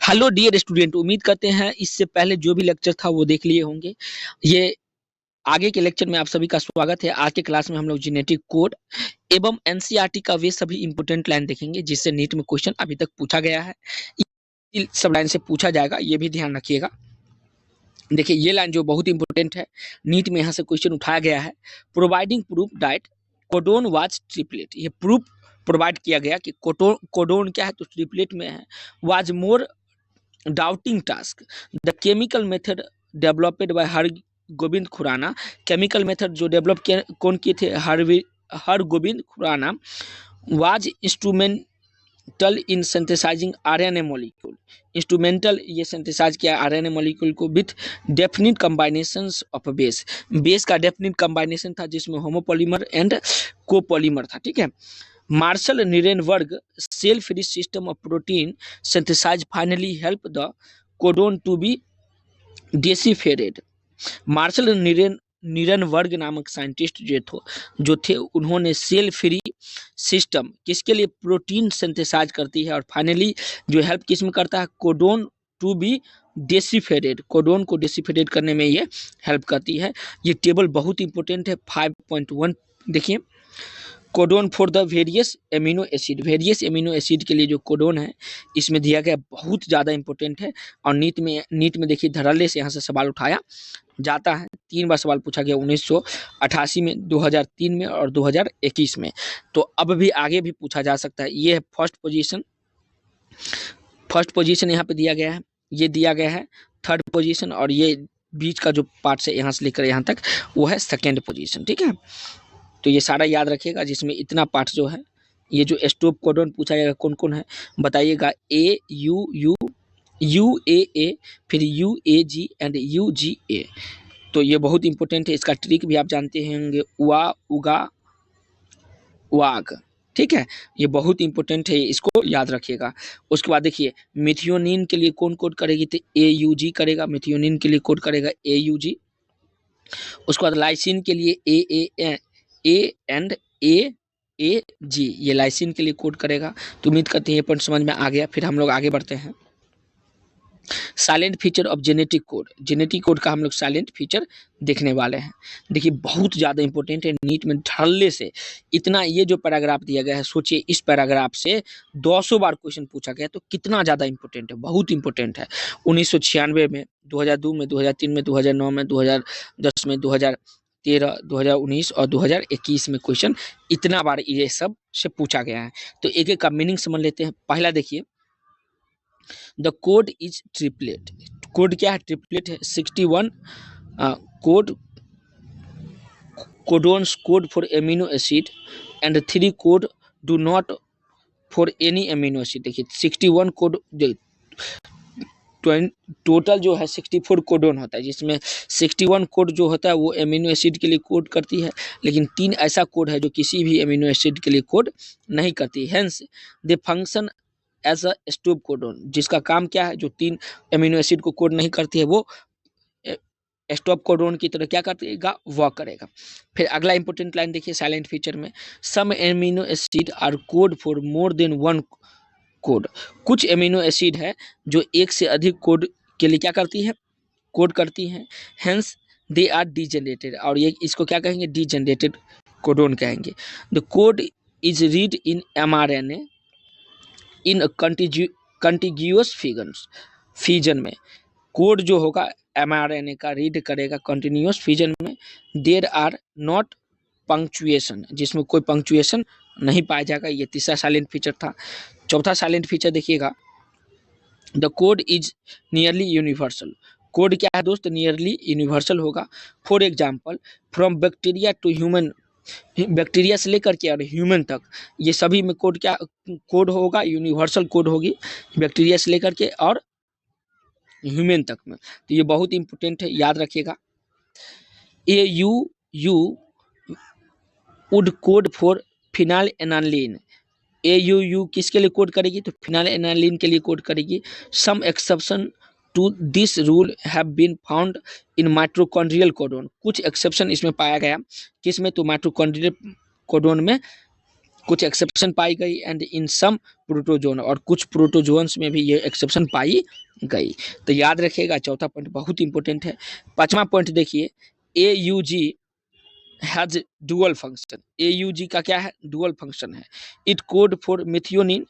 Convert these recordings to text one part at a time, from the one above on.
Hello dear student, उम्मीद करते हैं इससे पहले जो भी लेक्चर था वो देख लिए होंगे। ये आगे के लेक्चर में आप सभी का स्वागत है। आज के क्लास में हम लोग जेनेटिक कोड एवं एनसीईआरटी का वे सभी इंपोर्टेंट लाइन देखेंगे जिससे नीट में क्वेश्चन अभी तक पूछा गया है। इन सब लाइन से पूछा जाएगा, ये भी ध्यान रखिएगा। देखिए ये लाइन जो बहुत इंपॉर्टेंट है, नीट में यहाँ से क्वेश्चन उठाया गया है। Providing proof that codon was triplet, ये प्रूफ प्रोवाइड किया गया कि कोडोन क्या है तो ट्रिपलेट में है। Was more daunting task the chemical method developed by Hargobind Khorana. Chemical method जो डेवलप कौन किए थे? Hargobind Khorana. Was instrumental in synthesizing RNA molecule, instrumental ये सिंथेसाइज किया आरएनए मॉलिक्यूल को with definite combinations of base. Base का डेफिनिट कॉम्बिनेशन था जिसमें होमोपॉलीमर एंड कोपॉलीमर था। ठीक है। Marshall Nirenberg cell free system of protein synthesize finally help the codon to be deciphered. Martial Nirenberg नामक scientist जो थे उन्होंने सेल फ्री सिस्टम किसके लिए? प्रोटीन सिंथेसाइज करती है और फाइनली जो हेल्प किस में करता है? कोडोन टू बी डेसिफेरेड, कोडोन को डेसिफेरेड करने में ये हेल्प करती है। ये टेबल बहुत इंपॉर्टेंट है। 5.1 देखिए, codon for the various amino acid, various amino acid के लिए जो कोडोन है इसमें दिया गया बहुत ज़्यादा इंपॉर्टेंट है। और नीट में देखिए धड़ल्ले से यहाँ से सवाल उठाया जाता है। 3 बार सवाल पूछा गया, 1988 में, 2003 में और 2021 में। तो अब भी आगे भी पूछा जा सकता है। ये है फर्स्ट पोजीशन यहाँ पे दिया गया है, ये दिया गया है थर्ड पोजीशन, और ये बीच का जो पार्ट से यहाँ से लेकर यहाँ तक वो है सेकेंड पोजीशन। ठीक है, तो ये सारा याद रखिएगा जिसमें इतना पार्ट जो है। ये जो स्टॉप कोडोन पूछा जाएगा कौन कौन है बताइएगा? A U U, U A, फिर U A G and U G A. तो ये बहुत इंपॉर्टेंट है। इसका ट्रिक भी आप जानते होंगे, उआ उगा वाग। ठीक है, ये बहुत इंपॉर्टेंट है, इसको याद रखिएगा। उसके बाद देखिए मिथियोनिन के लिए कौन कोड करेगी? तो ए यू जी करेगा। मिथियोनिन के लिए कोड करेगा ए यू जी। उसके बाद लाइसिन के लिए ए एंड ए जी, ये लाइसिन के लिए कोड करेगा। तो उम्मीद करते हैं ये पॉइंट समझ में आ गया। फिर हम लोग आगे बढ़ते हैं। Silent feature of genetic code, genetic code का हम लोग साइलेंट फीचर देखने वाले हैं। देखिए बहुत ज़्यादा इंपॉर्टेंट है, नीट में ढलने से इतना ये जो पैराग्राफ दिया गया है, सोचिए इस पैराग्राफ से 200 बार क्वेश्चन पूछा गया, तो कितना ज़्यादा इंपॉर्टेंट है, बहुत इंपॉर्टेंट है। 1996 में, 2002 में, 2003 में, 2009 में, 2010 में, 2013, 2019 और 2021 में क्वेश्चन इतना बार ये सब से पूछा गया है। तो एक एक का मीनिंग समझ लेते हैं। पहला देखिए, the code is triplet. Code क्या है? ट्रिपलेट है। 61 code codons code for amino acid and 3 code do not for any amino acid. देखिए 61 कोड, टोटल जो है 64 कोडोन होता है, जिसमें 61 कोड जो होता है वो एमिनो एसिड के लिए कोड करती है, लेकिन 3 ऐसा कोड है जो किसी भी एमिनो एसिड के लिए कोड नहीं करती। Hence they function as a stop codon, जिसका काम क्या है? जो 3 एमिनो एसिड को कोड नहीं करती है वो स्टॉप कोडोन की तरह क्या करेगा? वर्क करेगा। फिर अगला इंपॉर्टेंट लाइन देखिए साइलेंट फीचर में, some amino acid are code for more than 1 code. कुछ एमिनो एसिड है जो एक से अधिक कोड के लिए क्या करती है? कोड करती हैं। हेंस दे आर डीजेनरेटेड, और ये इसको क्या कहेंगे? डीजेनरेटेड कोडोन कहेंगे। The code is read in mRNA in contiguous fashion में। कोड जो होगा mRNA का रीड करेगा कंटिन्यूअस फीजन में। देयर आर नॉट पंक्चुएशन, जिसमें कोई पंक्चुएशन नहीं पाया जाएगा। ये तीसरा साइलेंट फीचर था। चौथा साइलेंट फीचर देखिएगा, the code is nearly universal. Code क्या है दोस्त? नियरली यूनिवर्सल होगा। For example from bacteria to human, bacteria से लेकर के और ह्यूमन तक, ये सभी में कोड क्या कोड होगा? यूनिवर्सल कोड होगी, बैक्टीरिया से लेकर के और ह्यूमन तक में। तो ये बहुत इंपॉर्टेंट है, याद रखिएगा। A U would code for phenyl alanine. A U किसके लिए कोड करेगी? तो फिनाइल एनालिन के लिए कोड करेगी। Some exception to this rule have been found in mitochondrial codon. कुछ एक्सेप्शन इसमें पाया गया, किसमें? तो माइटोकॉन्ड्रियल कोडोन में कुछ एक्सेप्शन पाई गई, एंड इन सम प्रोटोजोन, और कुछ प्रोटोजोन्स में भी ये एक्सेप्शन पाई गई। तो याद रखिएगा, चौथा पॉइंट बहुत इंपॉर्टेंट है। पांचवा पॉइंट देखिए, AUG has dual function. AUG का क्या है? डुअल फंक्शन है। इट कोड फॉर मेथियोनिन,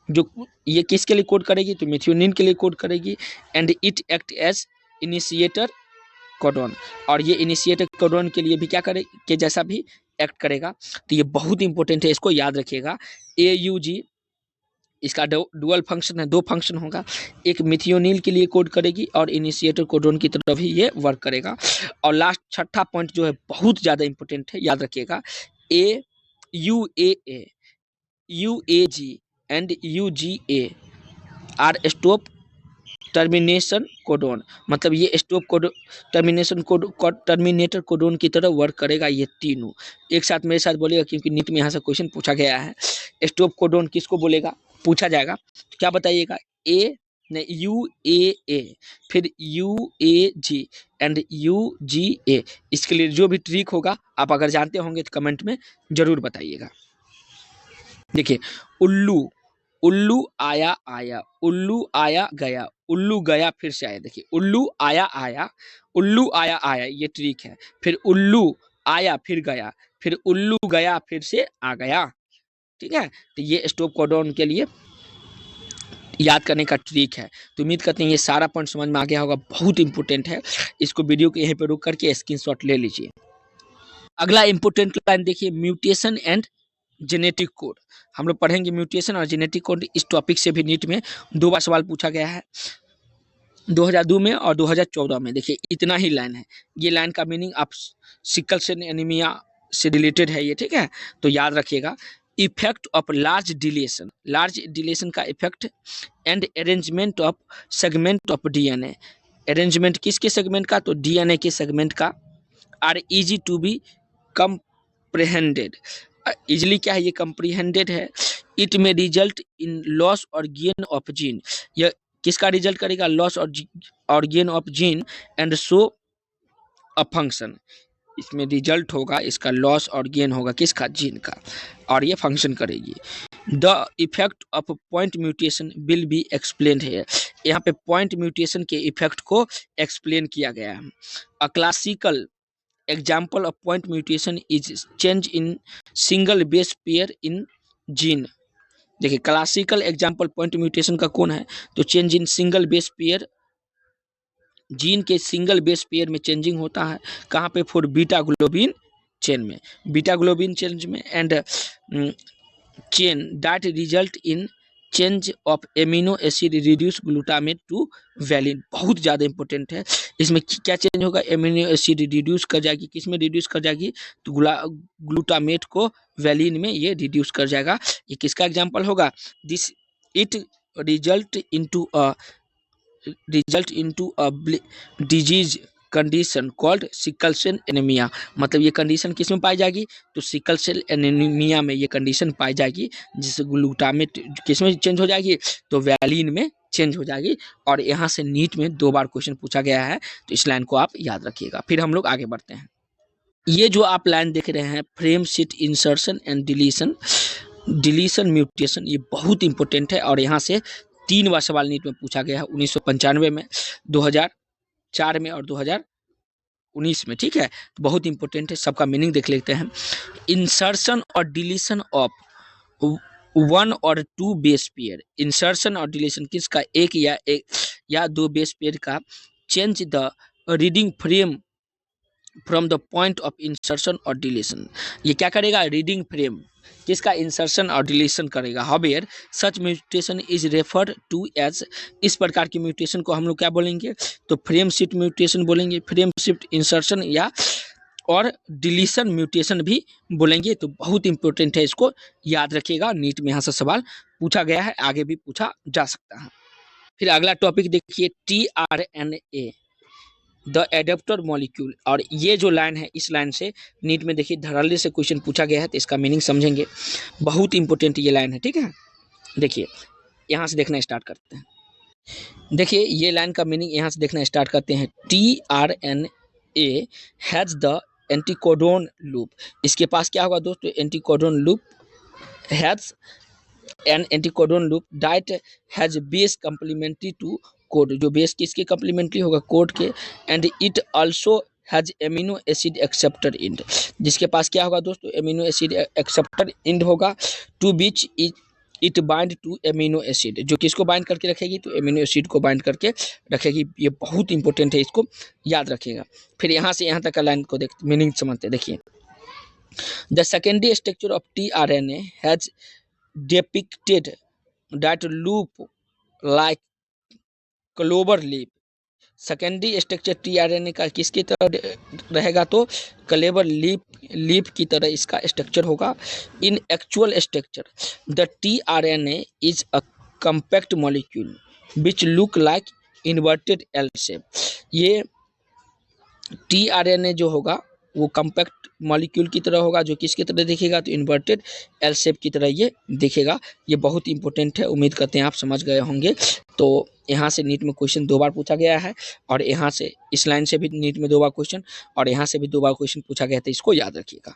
जो ये किसके लिए कोड करेगी? तो मेथियोनिन के लिए कोड करेगी। And it act as initiator codon, और ये इनिशिएटर कोडोन के लिए भी क्या करे के जैसा भी एक्ट करेगा। तो ये बहुत इंपॉर्टेंट है, इसको याद रखिएगा। AUG इसका डुअल फंक्शन है, दो फंक्शन होगा, एक मिथियोनिल के लिए कोड करेगी और इनिशिएटर कोडोन की तरफ ही ये वर्क करेगा। और लास्ट छठा पॉइंट जो है बहुत ज़्यादा इंपॉर्टेंट है, याद रखिएगा। UAA, UAG and UGA are stop termination codon, मतलब ये stop code termination code terminator codon की तरह वर्क करेगा। ये तीनों एक साथ मेरे साथ बोलेगा, क्योंकि नीट में यहाँ से क्वेश्चन पूछा गया है। स्टॉप कोडोन किसको बोलेगा पूछा जाएगा, तो क्या बताइएगा? UAA, फिर UAG एंड UGA। इसके लिए जो भी ट्रिक होगा आप अगर जानते होंगे तो कमेंट में जरूर बताइएगा। देखिए, उल्लू, उल्लू आया आया, उल्लू आया गया, उल्लू गया फिर से आया। देखिए, उल्लू आया आया, उल्लू आया आया, ये ट्रिक है। फिर उल्लू आया फिर गया, फिर उल्लू गया फिर से आ गया। ठीक है, तो ये स्टॉप कोडोन के लिए याद करने का ट्रिक है। तो उम्मीद करते हैं ये सारा पॉइंट समझ में आ गया होगा, बहुत इंपॉर्टेंट है। इसको वीडियो को यहीं पे रुक करके स्क्रीनशॉट ले लीजिए। अगला इंपॉर्टेंट लाइन देखिए, म्यूटेशन एंड जेनेटिक कोड। हम लोग पढ़ेंगे म्यूटेशन और जेनेटिक कोड। इस टॉपिक से भी नीट में 2 बार सवाल पूछा गया है, 2002 में और 2014 में। देखिए, इतना ही लाइन है। ये लाइन का मीनिंग आप सिकल सेल एनीमिया से रिलेटेड है ये, ठीक है, तो याद रखिएगा। इफेक्ट ऑफ लार्ज डिलेशन का effect and arrangement of segment of DNA। Arrangement किसके सेगमेंट का? तो DNA के सेगमेंट का। Are easy to be comprehended, easily क्या है? ये कंप्रीहेंडेड है। इट में रिजल्ट इन लॉस और गेन ऑफ जीन, यह किसका रिजल्ट करेगा? लॉस और gain of gene and show a function. इसमें रिजल्ट होगा, इसका लॉस और गेन होगा किसका? जीन का, और ये फंक्शन करेगी। The effect of point mutation will be explained है। यहाँ पे पॉइंट म्यूटेशन के इफेक्ट को एक्सप्लेन किया गया है। A classical example of point mutation is change in single base pair in gene. देखिए, क्लासिकल एग्जाम्पल पॉइंट म्यूटेशन का कौन है? तो change in single base pair, gene के सिंगल बेस पेयर में चेंजिंग होता है। कहाँ पे? फॉर बीटा ग्लोबिन चेन में, बीटा ग्लोबिन चेन में। And chain that result in change of amino acid reduce glutamate to valine. बहुत ज़्यादा इंपॉर्टेंट है। इसमें क्या चेंज होगा? एमिनो एसिड रिड्यूस कर जाएगी, किस में रिड्यूस कर जाएगी? तो ग्लूटामेट को वैलिन में ये रिड्यूस कर जाएगा। ये किसका एग्जाम्पल होगा? This it result into a disease condition called sickle cell anaemia. मतलब ये कंडीशन किस में पाई जाएगी? तो सिकल सेल एनीमिया में ये कंडीशन पाई जाएगी, जिससे ग्लूटामेट किस में चेंज हो जाएगी? तो वैलिन में चेंज हो जाएगी। और यहाँ से नीट में 2 बार क्वेश्चन पूछा गया है, तो इस लाइन को आप याद रखिएगा। फिर हम लोग आगे बढ़ते हैं। ये जो आप लाइन देख रहे हैं, frame seat insertion and deletion mutation, ये बहुत इंपॉर्टेंट है। और यहाँ से 3 बार सवाल नीट में पूछा गया है, 1995 में, 2004 में और 2019 में। ठीक है, तो बहुत इंपॉर्टेंट है, सबका मीनिंग देख लेते हैं। इंसर्शन और डिलीशन ऑफ 1 और 2 बेस पेयर। इंसर्शन और डिलीशन किसका? एक या 2 बेस पेयर का। Change the reading frame from the point of insertion और डिलीशन। ये क्या करेगा? रीडिंग फ्रेम किसका? इंसर्शन और डिलीशन करेगा। However such mutation is referred to as, इस प्रकार की म्यूटेशन को हम लोग क्या बोलेंगे? तो फ्रेम शिफ्ट म्यूटेशन बोलेंगे, फ्रेम शिफ्ट इंसर्शन या और डिलीशन म्यूटेशन भी बोलेंगे। तो बहुत इंपॉर्टेंट है, इसको याद रखिएगा। नीट में यहाँ से सवाल पूछा गया है, आगे भी पूछा जा सकता है। फिर अगला टॉपिक देखिए, tRNA द एडेप्टर मॉलिक्यूल। और ये जो लाइन है, इस लाइन से नीट में देखिए धड़ल्ले से क्वेश्चन पूछा गया है, तो इसका मीनिंग समझेंगे। बहुत इंपॉर्टेंट ये लाइन है, ठीक है। देखिए, यहाँ से देखना स्टार्ट करते हैं। देखिए, ये लाइन का मीनिंग यहाँ से देखना स्टार्ट करते हैं। tRNA has the anticodon loop. इसके पास क्या होगा दोस्तों? Anticodon loop has an anticodon loop that has base complementary to code, जो बेस किसके कंप्लीमेंट्री होगा, कोड के, and it also has amino acid acceptor end, जिसके पास क्या होगा दोस्तों, एमिनो एसिड एक्सेप्टर इंड होगा, to which it bind to amino acid, जो किसको बाइंड करके रखेगी, तो एमिनो एसिड को बाइंड करके रखेगी। ये बहुत इंपॉर्टेंट है, इसको याद रखिएगा। फिर यहाँ से यहाँ तक का लाइन को देख मीनिंग समझते, देखिए the secondary structure of tRNA has depicted that loop like clover leaf. Secondary structure tRNA का किसकी तरह रहेगा, तो क्लेवर लीफ की तरह इसका स्ट्रक्चर होगा। इन actual structure the tRNA is a compact molecule which look like inverted L shape. ये tRNA जो होगा वो कम्पैक्ट मॉलिक्यूल की तरह होगा, जो किसकी तरह दिखेगा, तो इन्वर्टेड एल शेप की तरह ये दिखेगा। ये बहुत इंपॉर्टेंट है, उम्मीद करते हैं आप समझ गए होंगे। तो यहाँ से नीट में क्वेश्चन 2 बार पूछा गया है, और यहाँ से इस लाइन से भी नीट में 2 बार क्वेश्चन, और यहाँ से भी 2 बार क्वेश्चन पूछा गया था, इसको याद रखिएगा।